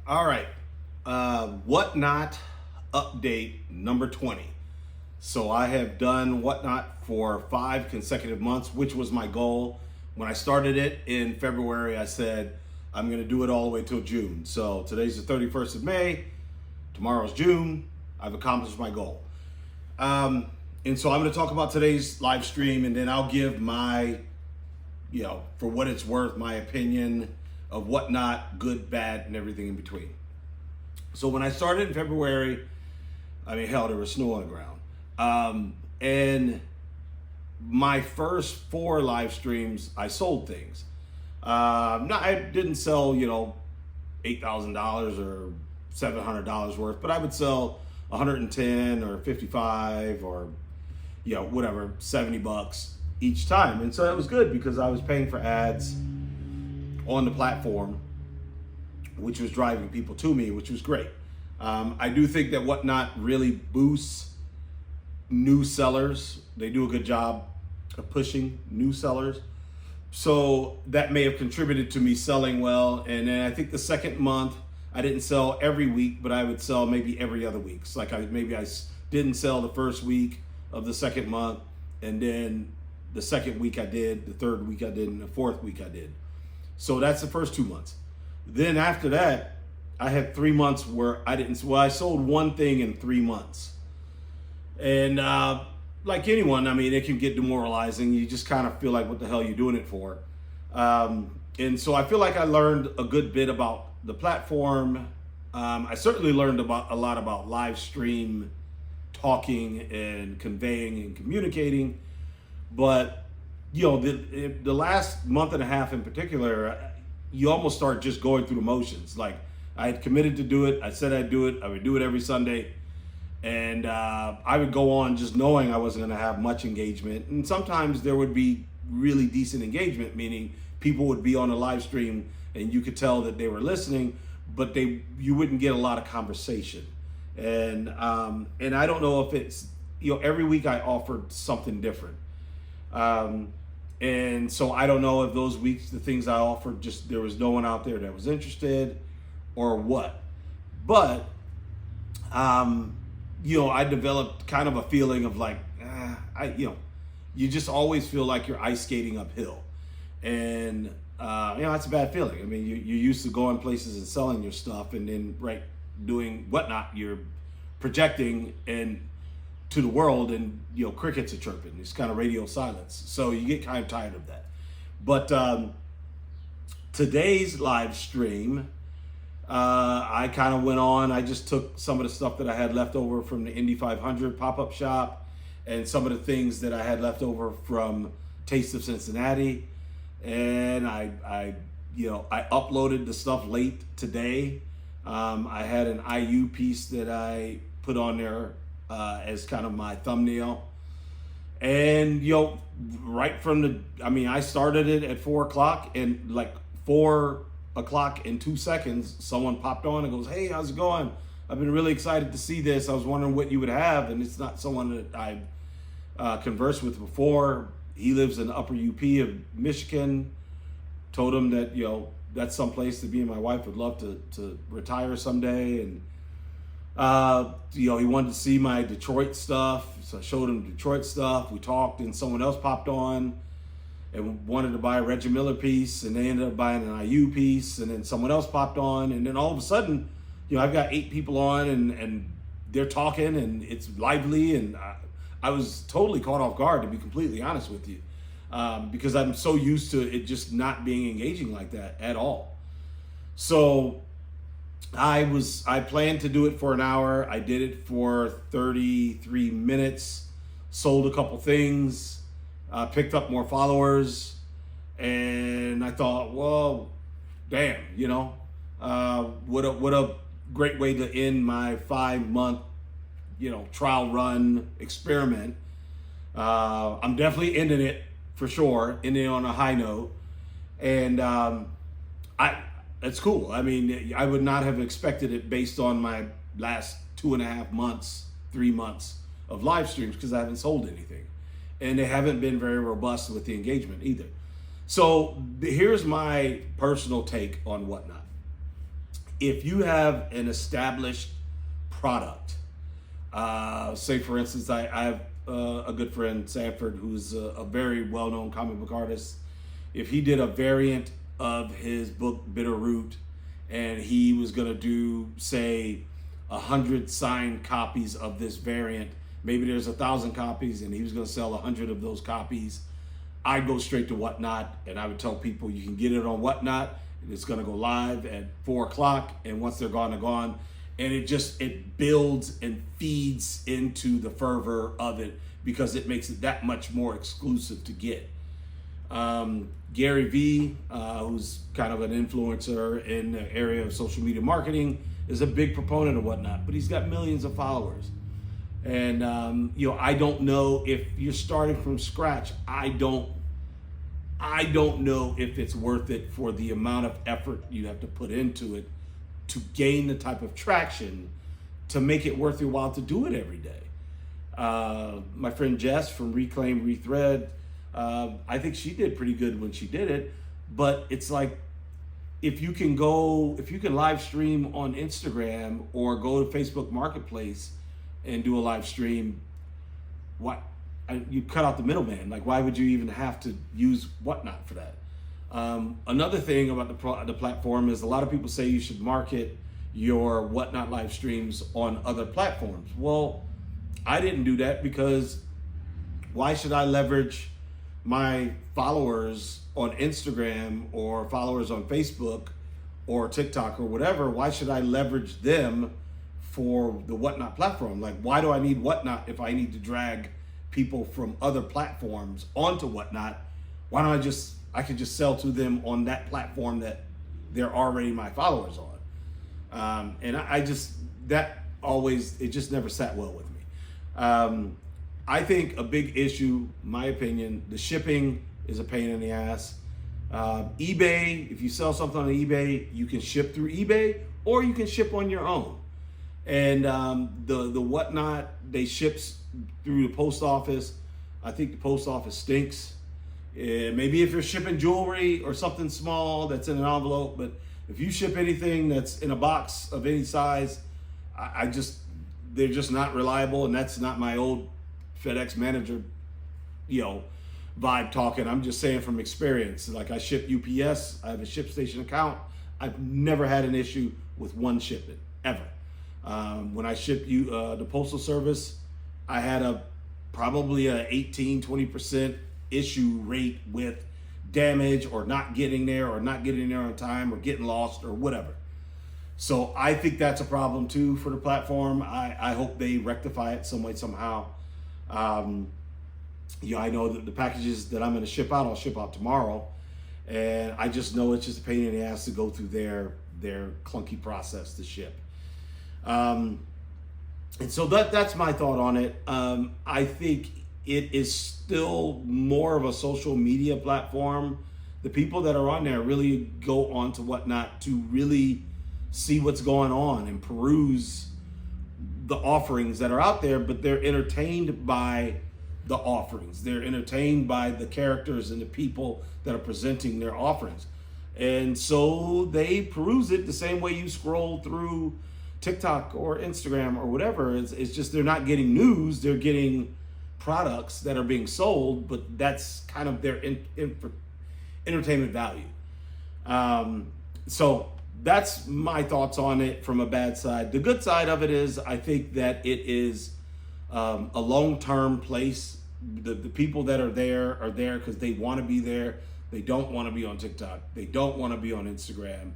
All right. Whatnot update number 20. So I have done Whatnot for 5 consecutive months, which was my goal. When I started it in February, I said I'm going to do it all the way till June. So today's the 31st of May. Tomorrow's June. I've accomplished my goal. And so I'm going to talk about today's live stream, and then I'll give my, for what it's worth, my opinion of Whatnot, good, bad, and everything in between. So when I started in February, hell, there was snow on the ground. And my first 4 live streams, I sold things. I didn't sell, $8,000 or $700 worth, but I would sell 110 or 55 or, whatever, $70 each time. And so it was good because I was paying for ads on the platform, which was driving people to me, which was great. I do think that Whatnot really boosts new sellers. They do a good job of pushing new sellers. So that may have contributed to me selling well. And then I think the second month, I didn't sell every week, but I would sell maybe every other week. So I didn't sell the first week of the second month, and then the second week I did, the third week I did, and the fourth week I did. So that's the first 2 months. Then after that, I had 3 months where I sold one thing in 3 months. And like anyone, it can get demoralizing. You just kind of feel like, what the hell are you doing it for? And so I feel like I learned a good bit about the platform. I certainly learned a lot about live stream talking and conveying and communicating. But the last month and a half in particular, you almost start just going through the motions. Like, I had committed to do it. I said I'd do it. I would do it every Sunday. And I would go on just knowing I wasn't going to have much engagement. And sometimes there would be really decent engagement, meaning people would be on a live stream and you could tell that they were listening, but you wouldn't get a lot of conversation. And I don't know if it's, every week I offered something different. And so I don't know if those weeks, the things I offered, just there was no one out there that was interested or what. But, I developed kind of a feeling of like, you just always feel like you're ice skating uphill. And, that's a bad feeling. You're used to going places and selling your stuff, and then doing Whatnot, you're projecting and to the world, and crickets are chirping. It's kind of radio silence. So you get kind of tired of that. But today's live stream, I kind of went on. I just took some of the stuff that I had left over from the Indy 500 pop-up shop and some of the things that I had left over from Taste of Cincinnati. And I uploaded the stuff late today. I had an IU piece that I put on there as kind of my thumbnail. And, right from I started it at 4 o'clock, and like 4 o'clock in 2 seconds, someone popped on and goes, "Hey, how's it going? I've been really excited to see this. I was wondering what you would have." And it's not someone that I've conversed with before. He lives in the upper UP of Michigan. Told him that, that's someplace that me and my wife would love to retire someday. And, he wanted to see my Detroit stuff. So I showed him Detroit stuff. We talked, and someone else popped on and wanted to buy a Reggie Miller piece, and they ended up buying an IU piece, and then someone else popped on. And then all of a sudden, I've got 8 people on, and they're talking, and it's lively. And I was totally caught off guard, to be completely honest with you, because I'm so used to it just not being engaging like that at all. So I planned to do it for an hour. I did it for 33 minutes, sold a couple things, picked up more followers, and I thought, well, damn, what a great way to end my 5-month trial run experiment. I'm definitely ending it for sure, ending on a high note. And it's cool. I would not have expected it based on my last 2.5 months, 3 months of live streams, because I haven't sold anything. And they haven't been very robust with the engagement either. So here's my personal take on Whatnot. if you have an established product, say for instance, I have a good friend, Sanford, who's a very well-known comic book artist. If he did a variant of his book Bitterroot, and he was gonna do, say, 100 signed copies of this variant, maybe there's 1,000 copies, and he was gonna sell 100 of those copies, I'd go straight to Whatnot, and I would tell people you can get it on Whatnot. It's gonna go live at 4 o'clock, and once they're gone, they're gone. And it builds and feeds into the fervor of it because it makes it that much more exclusive to get. Gary Vee, who's kind of an influencer in the area of social media marketing, is a big proponent of Whatnot, but he's got millions of followers. And I don't know if you're starting from scratch. I don't know if it's worth it for the amount of effort you have to put into it to gain the type of traction to make it worth your while to do it every day. My friend Jess from Reclaim Rethread, I think she did pretty good when she did it, but it's like, if you can live stream on Instagram or go to Facebook Marketplace and do a live stream, you cut out the middleman. Like, why would you even have to use Whatnot for that? Another thing about the platform is a lot of people say you should market your Whatnot live streams on other platforms. Well, I didn't do that because why should I leverage my followers on Instagram or followers on Facebook or TikTok or whatever? Why should I leverage them for the Whatnot platform? Like, why do I need Whatnot if I need to drag people from other platforms onto Whatnot? Why don't I could just sell to them on that platform that they're already my followers on. And it just never sat well with me. I think a big issue, my opinion, the shipping is a pain in the ass. eBay, if you sell something on eBay, you can ship through eBay or you can ship on your own. And the Whatnot, they ships through the post office. I think the post office stinks. Maybe if you're shipping jewelry or something small that's in an envelope, but if you ship anything that's in a box of any size, they're just not reliable. And that's not my old FedEx manager, vibe talking. I'm just saying from experience. Like, I ship UPS, I have a ShipStation account. I've never had an issue with one shipment, ever. When I shipped the Postal Service, I had probably a 18-20% issue rate with damage or not getting there on time or getting lost or whatever. So I think that's a problem too for the platform. I hope they rectify it some way, somehow. I know that the packages that I'm going to ship out, I'll ship out tomorrow. And I just know it's just a pain in the ass to go through their clunky process to ship. And so that's my thought on it. I think it is still more of a social media platform. The people that are on there really go on to Whatnot to really see what's going on and peruse the offerings that are out there, but they're entertained by the offerings. They're entertained by the characters and the people that are presenting their offerings. And so they peruse it the same way you scroll through TikTok or Instagram or whatever. It's just they're not getting news, they're getting products that are being sold, but that's kind of their entertainment value. So that's my thoughts on it from a bad side. The good side of it is I think that it is a long-term place. The people that are there because they want to be there. They don't want to be on TikTok. They don't want to be on Instagram.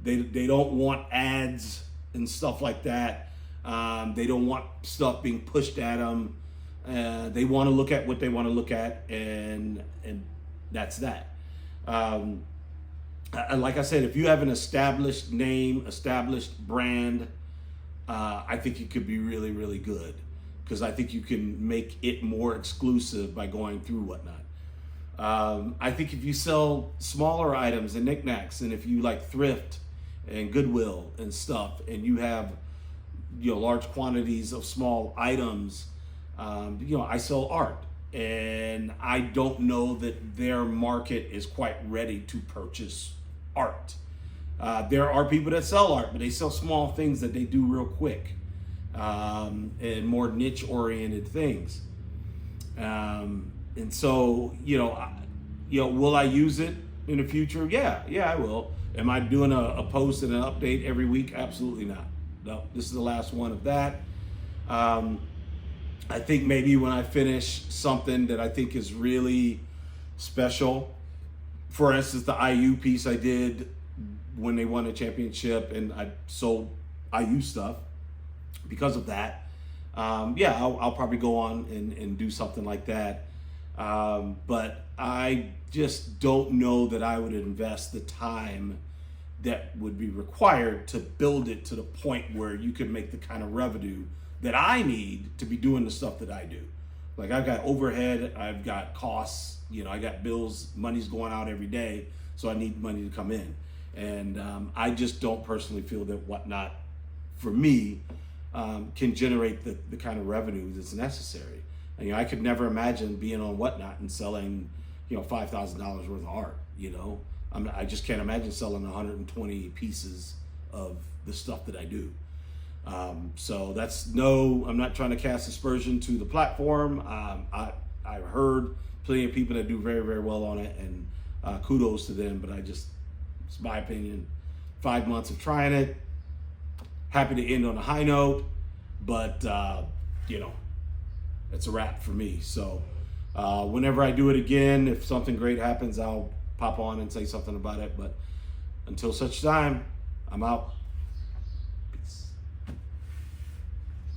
They don't want ads and stuff like that. They don't want stuff being pushed at them. They want to look at what they want to look at, and that's that. Like I said, if you have an established name, established brand, I think it could be really, really good, because I think you can make it more exclusive by going through Whatnot. I think if you sell smaller items and knickknacks, and if you like thrift and Goodwill and stuff, and you have large quantities of small items, I sell art, and I don't know that their market is quite ready to purchase art. There are people that sell art, but they sell small things that they do real quick, and more niche-oriented things. And so, will I use it in the future? Yeah, I will. Am I doing a post and an update every week? Absolutely not. No, this is the last one of that. I think maybe when I finish something that I think is really special, for instance, the IU piece I did when they won a championship, and I sold IU stuff because of that. I'll probably go on and do something like that. But I just don't know that I would invest the time that would be required to build it to the point where you could make the kind of revenue that I need to be doing the stuff that I do. Like, I've got overhead, I've got costs, I got bills, money's going out every day, so I need money to come in. And I just don't personally feel that Whatnot, for me, can generate the kind of revenue that's necessary. And, I could never imagine being on Whatnot and selling, $5,000 worth of art, I just can't imagine selling 120 pieces of the stuff that I do. So I'm not trying to cast aspersion to the platform. I've heard plenty of people that do very, very well on it, and kudos to them, but it's my opinion, 5 months of trying it, happy to end on a high note, but it's a wrap for me. So whenever I do it again, if something great happens, I'll pop on and say something about it, but until such time, I'm out.